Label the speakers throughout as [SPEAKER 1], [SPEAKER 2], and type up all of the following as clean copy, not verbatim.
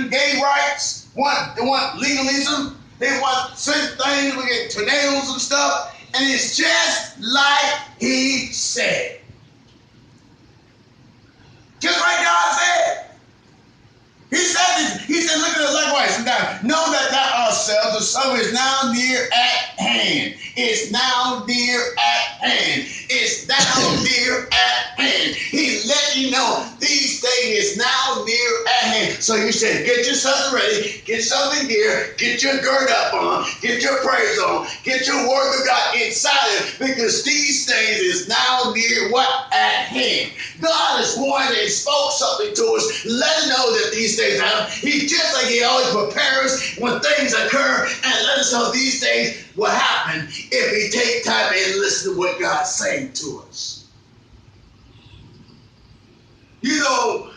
[SPEAKER 1] gay rights, they want legalism, they want certain things, we get tornadoes and stuff, and it's just like he said. Just like God said. He said, look at it likewise. Know that thou ourselves, the summer is now near at hand. It's now near at hand. It's now near at hand. He let you know these things is now near at hand. So you said, get yourself ready, get something gear, get your gird up on, get your praise on, get your word of God inside it, because these things is now near what? At hand. God has warned and spoke something to us, let us know that these things happen. He just like he always prepares us when things occur and let us know these things will happen if we take time and listen to what God's saying to us. You know,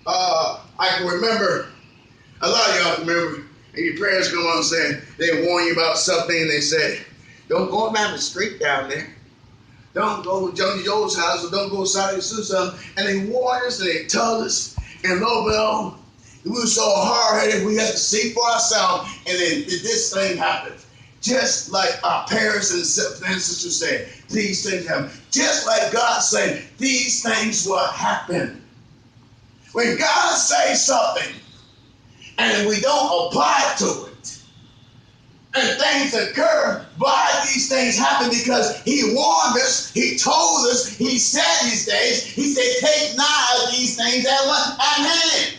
[SPEAKER 1] I can remember, a lot of y'all can remember, and your parents come on saying, they warn you about something, and they say, don't go down the street down there. Don't go to Johnny Joe's house, or don't go outside and do something. And they warn us, and they tell us, and lo and behold, we were so hard-headed, we had to see for ourselves, and then this thing happened. Just like our parents and sisters said, these things happen. Just like God said, these things will happen. When God says something, and we don't apply to it, and things occur, why these things happen? Because he warned us, he told us, he said these days, he said, take nigh these things at hand.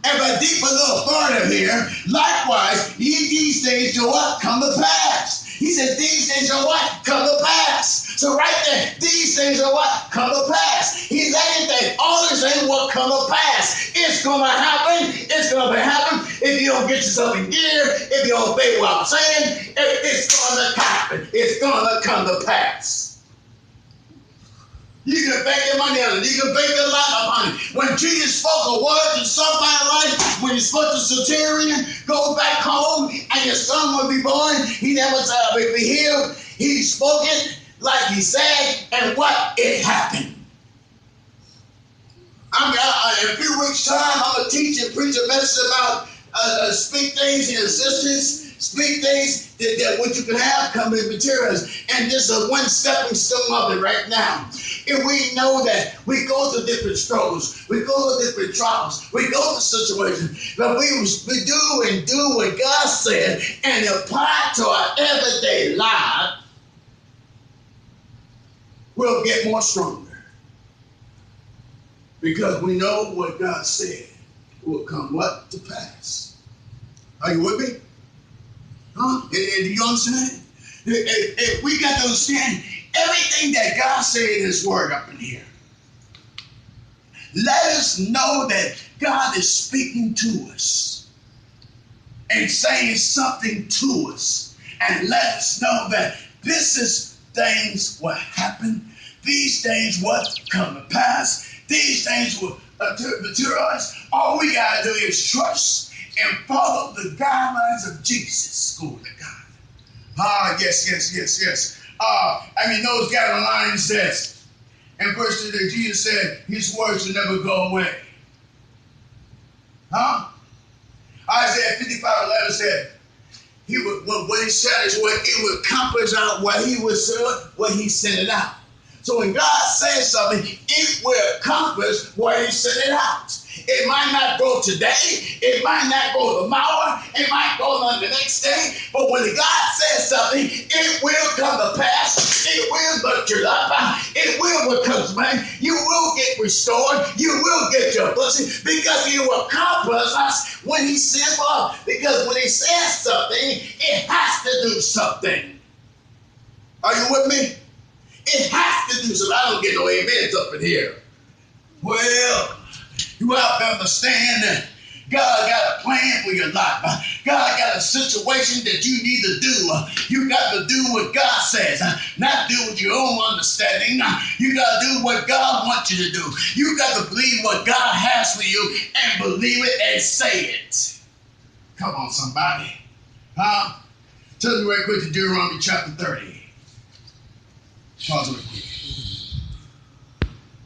[SPEAKER 1] And by deep a little further here, likewise, these things shall what? Come to pass. He said, these things shall what? Come to pass. So right there, these things are what? Come to pass. He letting think all these things will come to pass. It's going to happen. It's going to happen. If you don't get yourself in gear, if you don't obey what I'm saying, it's going to happen. It's going to come to pass. You can bank your money on it. You can bank your life upon it. When Jesus spoke a word to somebody's life, when he spoke to Centurion, go back home and your son will be born, he never said, I will be healed. He spoke it like he said, and what? It happened. In a few weeks' time, I'm going to teach and preach a message about speak things in existence. Speak things that what you can have come in materials. And this is one stepping stone of it right now. And we know that we go through different struggles. We go through different trials. We go through situations. But we do what God said and apply it to our everyday life, we'll get more stronger. Because we know what God said will come what? To pass. Are you with me? Huh? Do you understand? We got to understand everything that God said in his word up in here. Let us know that God is speaking to us and saying something to us. And let us know that this is things what happen. These things what come to pass. These things will materialize. All we got to do is trust and follow the guidelines of Jesus. Glory to God. Yes. Those guidelines says, in verse 2, Jesus said, his words will never go away. Isaiah 55:11 said, what he said is what it would accomplish out what he was what he sent it out. So when God says something, it will accomplish what he sent it out. It might not go today. It might not go tomorrow. It might go on the next day. But when God says something, it will come to pass. It will lift your life. It will become man. You will get restored. You will get your blessing because you will accomplish us when he says love. Because when he says something, it has to do something. Are you with me? It has to do something. I don't get no amens up in here. Well, you have to understand that God got a plan for your life. God got a situation that you need to do. You got to do what God says, not do with your own understanding. You got to do what God wants you to do. You got to believe what God has for you and believe it and say it. Come on, somebody. Turn me right quick to Deuteronomy chapter 30. Pause real quick.